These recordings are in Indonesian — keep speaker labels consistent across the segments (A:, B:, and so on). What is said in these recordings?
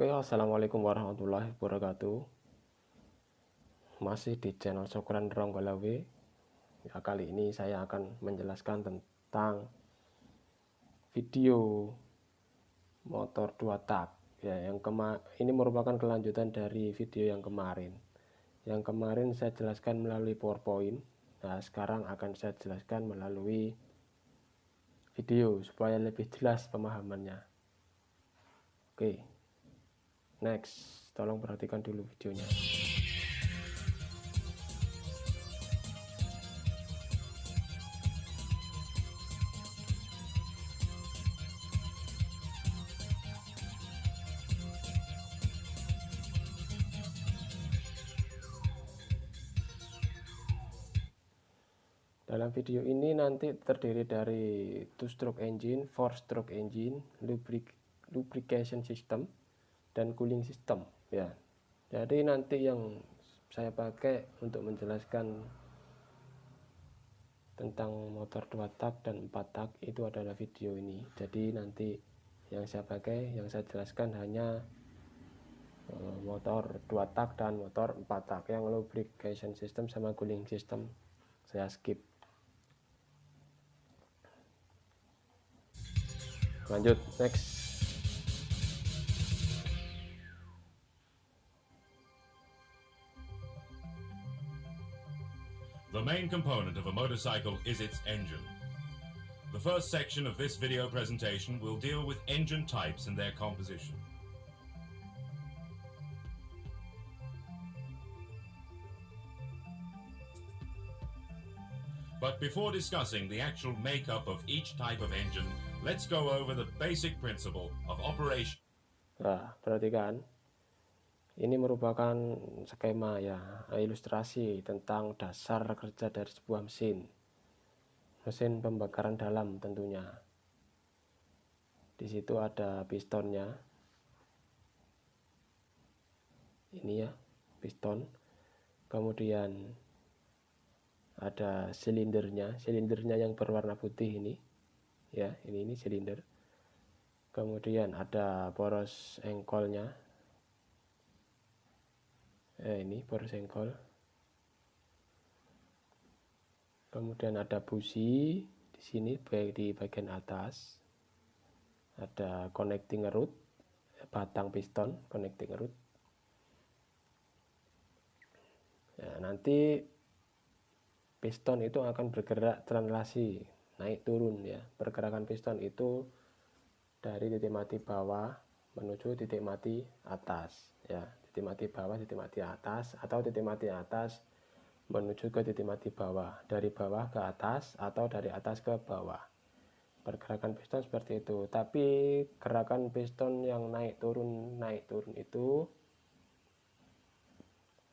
A: Oke, assalamualaikum warahmatullahi wabarakatuh. Masih di channel Syukran Ronggolawe. Ya, kali ini saya akan menjelaskan tentang video motor 2 tak. Ya, ini merupakan kelanjutan dari video yang kemarin. Yang kemarin saya jelaskan melalui PowerPoint. Nah, sekarang akan saya jelaskan melalui video supaya lebih jelas pemahamannya. Oke. Next, tolong perhatikan dulu videonya. Dalam video ini nanti terdiri dari 2-stroke engine, 4-stroke engine, lubrication system, dan cooling system. Ya, jadi nanti yang saya pakai untuk menjelaskan tentang motor 2 tak dan 4 tak itu adalah video ini. Jadi nanti yang saya pakai, yang saya jelaskan hanya motor 2 tak dan motor 4 tak. Yang lubrication system sama cooling system saya skip. Lanjut, next.
B: The main component of a motorcycle is its engine. The first section of this video presentation will deal with engine types and their composition. But before discussing the actual makeup of each type of engine, let's go over the basic principle of operation.
A: Nah, perhatikan. Ini merupakan skema ya, ilustrasi tentang dasar kerja dari sebuah mesin. Mesin pembakaran dalam tentunya. Di situ ada pistonnya. Ini ya, piston. Kemudian ada silindernya yang berwarna putih ini. Ya, ini silinder. Kemudian ada poros engkolnya. Ini poros engkol. Kemudian ada busi di sini di bagian atas. Ada connecting rod, batang piston connecting rod. Ya, nanti piston itu akan bergerak translasi naik turun ya. Pergerakan piston itu dari titik mati bawah menuju titik mati atas ya. Titik mati bawah, titik mati atas, atau titik mati atas menuju ke titik mati bawah, dari bawah ke atas atau dari atas ke bawah. Pergerakan piston seperti itu. Tapi gerakan piston yang naik turun itu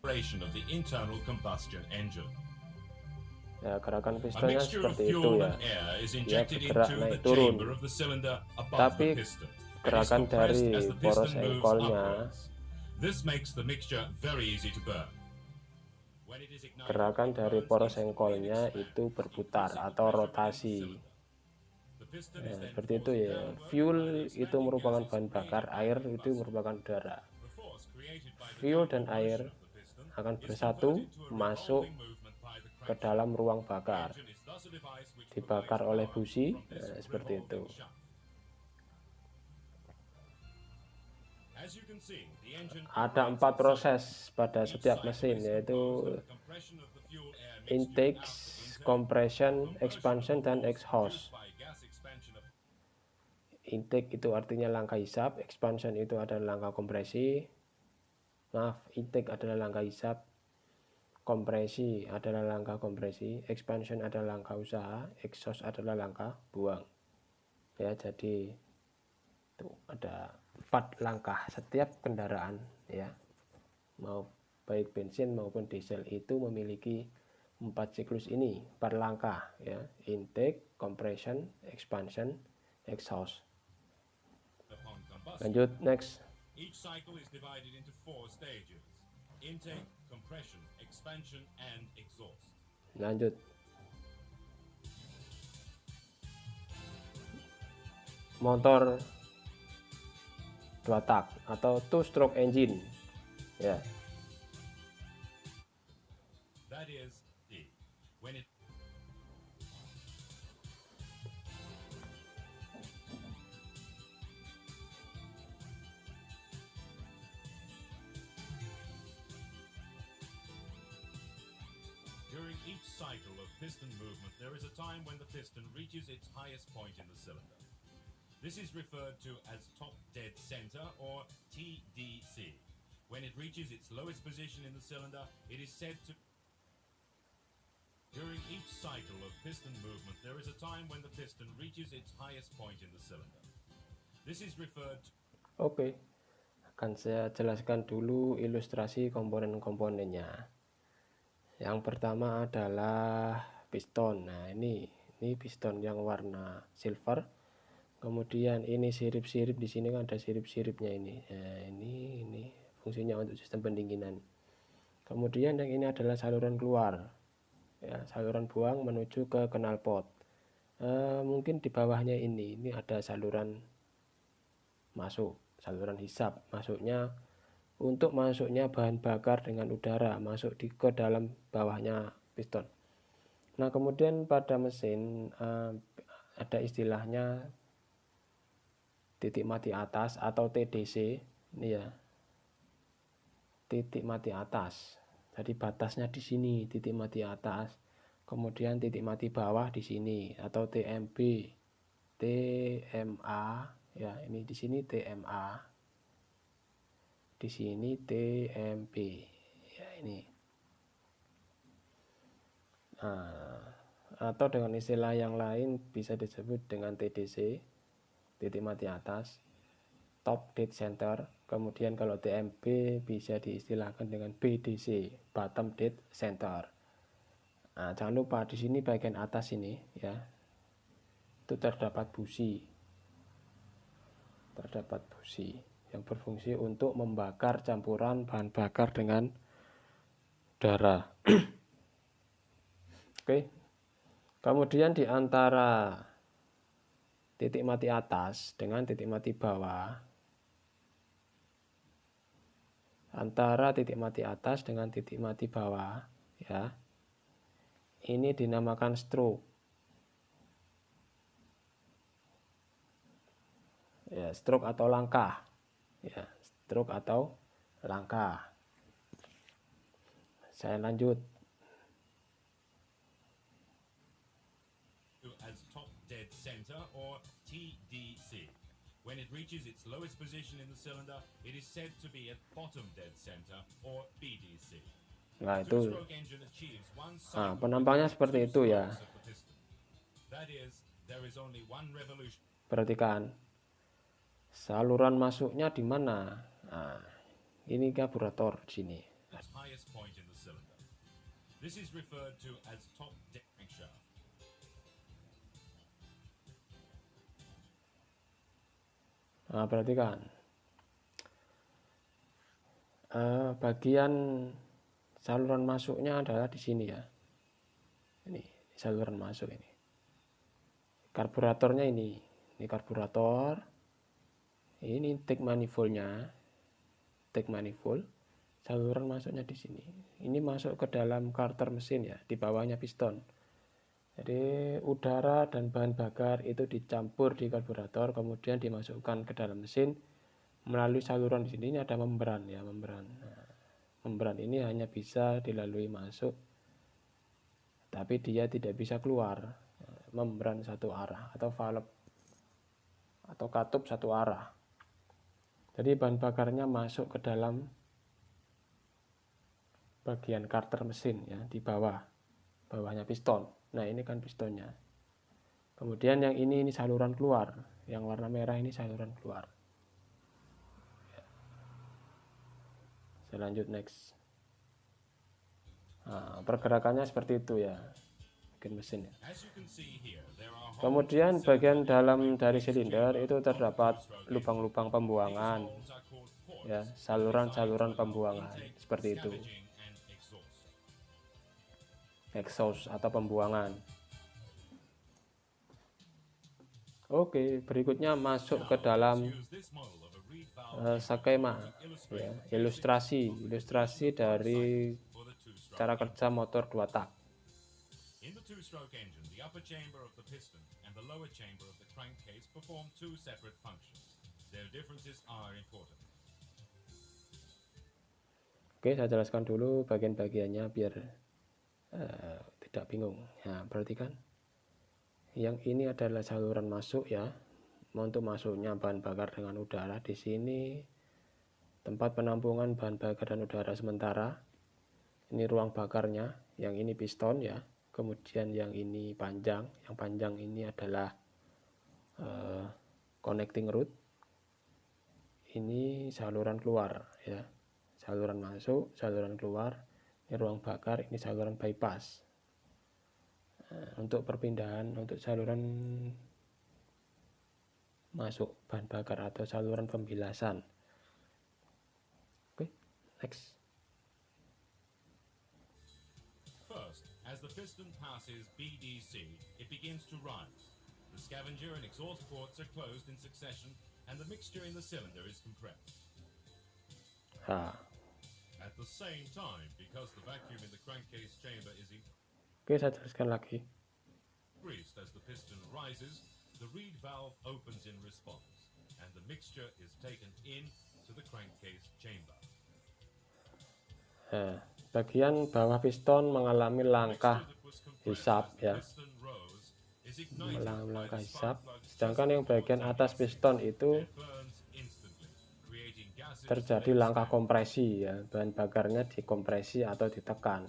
B: Operation of the internal combustion engine.
A: ya, gerakan
B: A
A: pistonnya
B: mixture of
A: seperti itu
B: fuel
A: ya.
B: and air is
A: Dia
B: injected
A: bergerak
B: into
A: naik
B: the
A: turun.
B: chamber of the cylinder above
A: Tapi
B: the piston and is
A: gerakan
B: compressed
A: dari
B: as the
A: poros
B: piston moves
A: engkolnya,
B: upwards. This makes the mixture very easy to burn. When it is ignited,
A: gerakan
B: it
A: dari
B: burns
A: poros
B: instantly and
A: engkolnya
B: expands,
A: itu berputar
B: increasing the
A: atau
B: pressure within the
A: rotasi.
B: cylinder. The piston is then
A: Seperti itu
B: forced
A: ya.
B: downward
A: Fuel
B: by the
A: itu
B: expanding
A: merupakan
B: gases
A: bahan bakar,
B: created by
A: air
B: the
A: itu
B: combustor.
A: merupakan udara.
B: The force created by the
A: Fuel dan
B: downward
A: air
B: motion of the piston
A: akan
B: is
A: bersatu
B: converted to a
A: masuk
B: revolving movement by the
A: ke
B: crankshaft.
A: dalam ruang
B: The
A: bakar,
B: engine is thus a device which
A: dibakar
B: provides
A: oleh
B: power
A: busi.
B: from this
A: Seperti itu.
B: revolving shaft. As you can see, the engine
A: Ada 4 proses pada setiap mesin, yaitu intake, compression, expansion, dan exhaust. Intake itu artinya langkah hisap, expansion itu adalah langkah kompresi. Intake adalah langkah hisap, kompresi adalah langkah kompresi, expansion adalah langkah usaha, exhaust adalah langkah buang. Ya, jadi itu ada 4 langkah setiap kendaraan ya. Mau baik bensin maupun diesel itu memiliki 4 siklus ini, 4 langkah ya. Intake, compression, expansion, exhaust. Lanjut, next.
B: Each cycle is divided into 4 stages: intake, compression, expansion, and exhaust.
A: Lanjut. Motor 2 tak atau two stroke engine ya.
B: That is D. When it During each cycle of piston movement, there is a time when the piston reaches its highest point in the cylinder. This is referred to as top dead center, or TDC. When it reaches its lowest position in the cylinder, it is said to... During each cycle of piston movement, there is a time when the piston reaches its highest point in the cylinder. This is referred to...
A: Oke, akan saya jelaskan dulu ilustrasi komponen-komponennya. Yang pertama adalah piston. Nah, ini piston yang warna silver. Kemudian ini sirip-sirip, di sini kan ada sirip-siripnya ini. Nah, ini fungsinya untuk sistem pendinginan. Kemudian yang ini adalah saluran keluar. Ya, saluran buang menuju ke knalpot. Mungkin di bawahnya ini ada saluran masuk, saluran hisap. Untuk masuknya bahan bakar dengan udara masuk ke dalam bawahnya piston. Nah, kemudian pada mesin ada istilahnya titik mati atas atau TDC. Ini ya, titik mati atas. Jadi batasnya di sini titik mati atas. Kemudian titik mati bawah di sini atau TMB, TMA ya, ini di sini TMA. Di sini TMB ya, ini. Nah, atau dengan istilah yang lain bisa disebut dengan TDC, titik mati atas, top dead center. Kemudian kalau TMB bisa diistilahkan dengan BDC, bottom dead center. Nah, jangan lupa di sini bagian atas ini ya, itu terdapat busi yang berfungsi untuk membakar campuran bahan bakar dengan udara. Oke. Kemudian di antara titik mati atas dengan titik mati bawah, ya, ini dinamakan stroke. Ya, stroke atau langkah. Ya, stroke atau langkah. Saya lanjut.
B: as top dead center, or TDC. When it reaches its lowest position in the cylinder, it is said to be at bottom dead center, or BDC.
A: Nah, itu
B: Two-stroke engine achieves one cycle
A: penampangnya
B: with
A: seperti
B: two
A: itu ya.
B: strokes of the piston. That is, there is only one revolution.
A: Perhatikan saluran masuknya di mana. Nah, ini karburator di sini.
B: Its highest point in the cylinder. This is referred to as top dead crankshaft.
A: Nah, perhatikan bagian saluran masuknya adalah di sini ya. Ini saluran masuk ini. Karburatornya ini karburator. Ini intake manifoldnya, saluran masuknya di sini. Ini masuk ke dalam karter mesin ya, di bawahnya piston. Jadi udara dan bahan bakar itu dicampur di karburator, kemudian dimasukkan ke dalam mesin melalui saluran di sini. Ini ada membran ya, membran. Nah, membran ini hanya bisa dilalui masuk, tapi dia tidak bisa keluar. Membran satu arah atau valve atau katup satu arah. Jadi bahan bakarnya masuk ke dalam bagian karter mesin ya, di bawahnya piston. Nah, ini kan pistonnya. Kemudian yang ini saluran keluar, yang warna merah ini saluran keluar. Saya lanjut next. Nah, pergerakannya seperti itu ya, bikin mesin ya. Kemudian bagian dalam dari silinder itu terdapat lubang-lubang pembuangan ya, saluran-saluran pembuangan seperti itu, exhaust atau pembuangan. Oke, berikutnya masuk ke dalam skema ya, ilustrasi dari cara kerja motor 2 tak.
B: In the two-stroke engine, the upper chamber of the piston and the lower chamber of the crankcase perform two separate functions. Their differences are important.
A: Oke, saya jelaskan dulu bagian-bagiannya biar tidak bingung. Nah, perhatikan. Yang ini adalah saluran masuk ya. Untuk masuknya bahan bakar dengan udara. Di sini tempat penampungan bahan bakar dan udara sementara. Ini ruang bakarnya. Yang ini piston ya. Kemudian yang ini panjang. Yang panjang ini adalah connecting root. Ini saluran keluar ya. Saluran masuk, saluran keluar. Ini ruang bakar, ini saluran bypass. Untuk perpindahan untuk saluran masuk bahan bakar atau saluran pembilasan. Oke, next.
B: First, as the piston passes BDC, it begins to rise. The scavenger and exhaust ports are closed in succession, and the mixture in the cylinder is compressed. At the same time, because the vacuum in the crankcase chamber is
A: Oke, saya jelaskan lagi.
B: increased as the piston rises, the reed valve opens in response, and the mixture is taken in to the crankcase chamber.
A: Bagian bawah piston mengalami langkah hisap ya, mengalami langkah hisap. Sedangkan yang bagian atas piston itu terjadi langkah kompresi ya, bahan bakarnya dikompresi atau ditekan.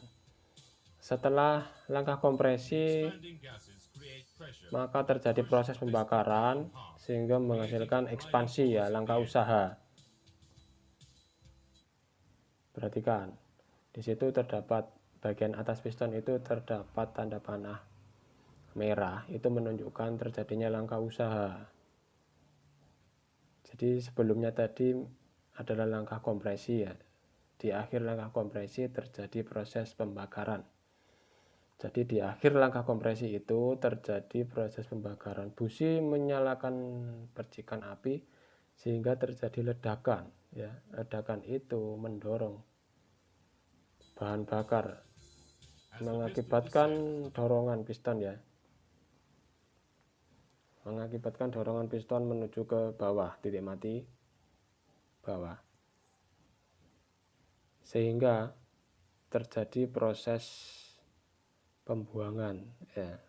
A: Setelah langkah kompresi, maka terjadi proses pembakaran sehingga menghasilkan ekspansi ya, langkah usaha. Perhatikan, di situ terdapat bagian atas piston itu terdapat tanda panah merah, itu menunjukkan terjadinya langkah usaha. Jadi sebelumnya tadi adalah langkah kompresi ya. Di akhir langkah kompresi terjadi proses pembakaran. Jadi di akhir langkah kompresi itu terjadi proses pembakaran. Busi menyalakan percikan api sehingga terjadi ledakan ya. Ledakan itu mendorong bahan bakar, mengakibatkan dorongan piston ya. Mengakibatkan dorongan piston menuju ke bawah, titik mati bawah, sehingga terjadi proses pembuangan ya.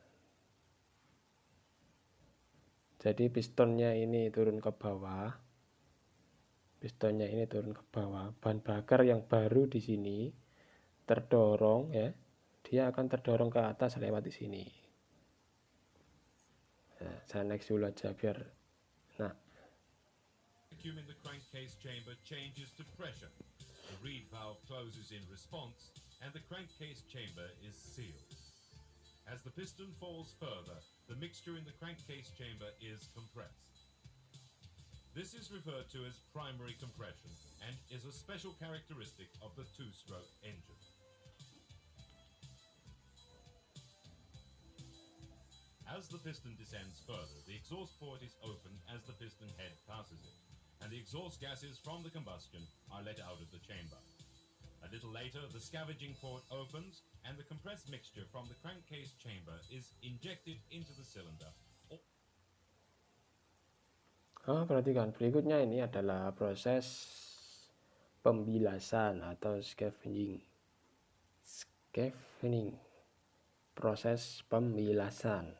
A: Jadi pistonnya ini turun ke bawah, bahan bakar yang baru di sini terdorong ya, dia akan terdorong ke atas lewat di sini. Nah, saya next dulu aja biar
B: Vacuum in the crankcase chamber changes to pressure. The reed valve closes in response, and the crankcase chamber is sealed. As the piston falls further, the mixture in the crankcase chamber is compressed. This is referred to as primary compression and is a special characteristic of the two-stroke engine. As the piston descends further, the exhaust port is opened as the piston head passes it, and the exhaust gases from the combustion are let out of the chamber. A little later, the scavenging port opens, and the compressed mixture from the crankcase chamber is injected into the cylinder.
A: perhatikan, berikutnya ini adalah proses pembilasan atau scavenging. Proses pembilasan.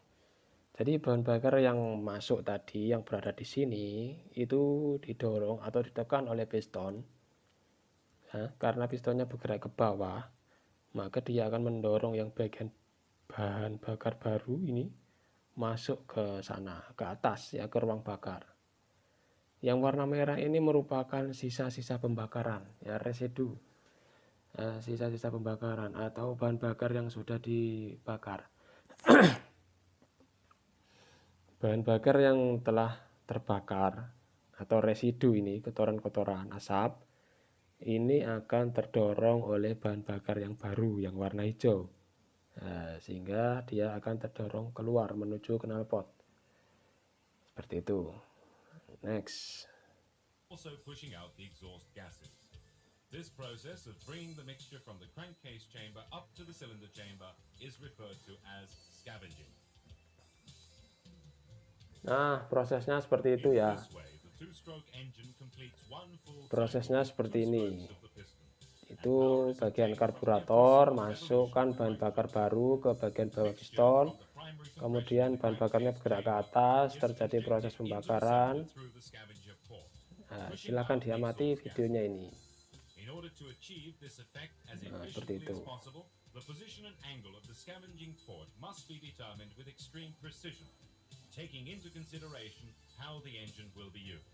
A: Jadi bahan bakar yang masuk tadi, yang berada di sini, itu didorong atau ditekan oleh piston. Nah, karena pistonnya bergerak ke bawah, maka dia akan mendorong yang bagian bahan bakar baru ini masuk ke sana, ke atas ya, ke ruang bakar. Yang warna merah ini merupakan sisa-sisa pembakaran ya, residu, sisa-sisa pembakaran atau bahan bakar yang sudah dibakar. Bahan bakar yang telah terbakar atau residu ini, kotoran-kotoran asap, ini akan terdorong oleh bahan bakar yang baru, yang warna hijau. Nah, sehingga dia akan terdorong keluar menuju knalpot. Seperti itu. Next.
B: also pushing out the exhaust gases. This process of bringing the mixture from the crankcase chamber up to the cylinder chamber is referred to as scavenging.
A: Nah, prosesnya seperti itu
B: In
A: ya.
B: this way, the two-stroke engine completes one full
A: Prosesnya
B: cycle with
A: seperti
B: two
A: ini.
B: strokes of the piston.
A: Itu
B: And power is
A: bagian
B: obtained from
A: karburator,
B: every single
A: masukkan
B: revolution of the
A: bahan bakar
B: crankshaft.
A: baru ke bagian bawah
B: Mixture
A: piston,
B: from the primary compression
A: kemudian
B: in the
A: bahan bakarnya
B: crankcase
A: bergerak ke
B: chamber
A: atas,
B: is
A: terjadi proses
B: injected into the
A: pembakaran.
B: cylinder through the scavenger port,
A: Nah,
B: pushing
A: silakan
B: out the
A: diamati
B: exhaust
A: videonya
B: gases.
A: ini.
B: In order to achieve this effect as
A: Nah, seperti
B: efficiently
A: itu.
B: as possible, the position and angle of the scavenging port must be determined with extreme precision, taking into consideration how the engine will be used.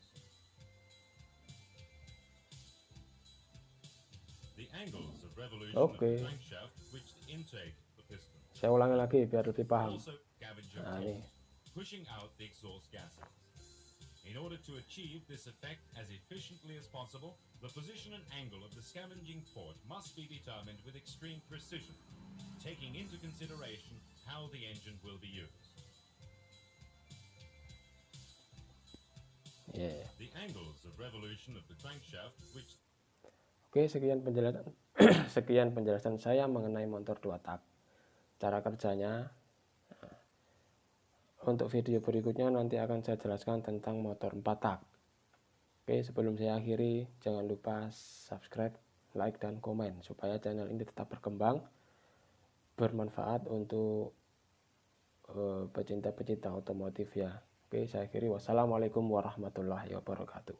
B: The angles of revolution of the crankshaft which intake the piston,
A: Saya ulangi lagi biar lebih paham.
B: also scavenger
A: Nah,
B: port,
A: ini.
B: pushing out the exhaust gases. In order to achieve this effect as efficiently as possible, the position and angle of the scavenging port must be determined with extreme precision, taking into consideration how the engine will be used.
A: Yeah.
B: The angles of revolution of the crankshaft which
A: Oke, sekian penjelasan sekian penjelasan saya mengenai motor 2 tak. Cara kerjanya. Untuk video berikutnya nanti akan saya jelaskan tentang motor 4 tak. Oke, sebelum saya akhiri, jangan lupa subscribe, like, dan komen supaya channel ini tetap berkembang, bermanfaat untuk pecinta-pecinta otomotif ya. Oke, saya akhiri. Wassalamualaikum warahmatullahi wabarakatuh.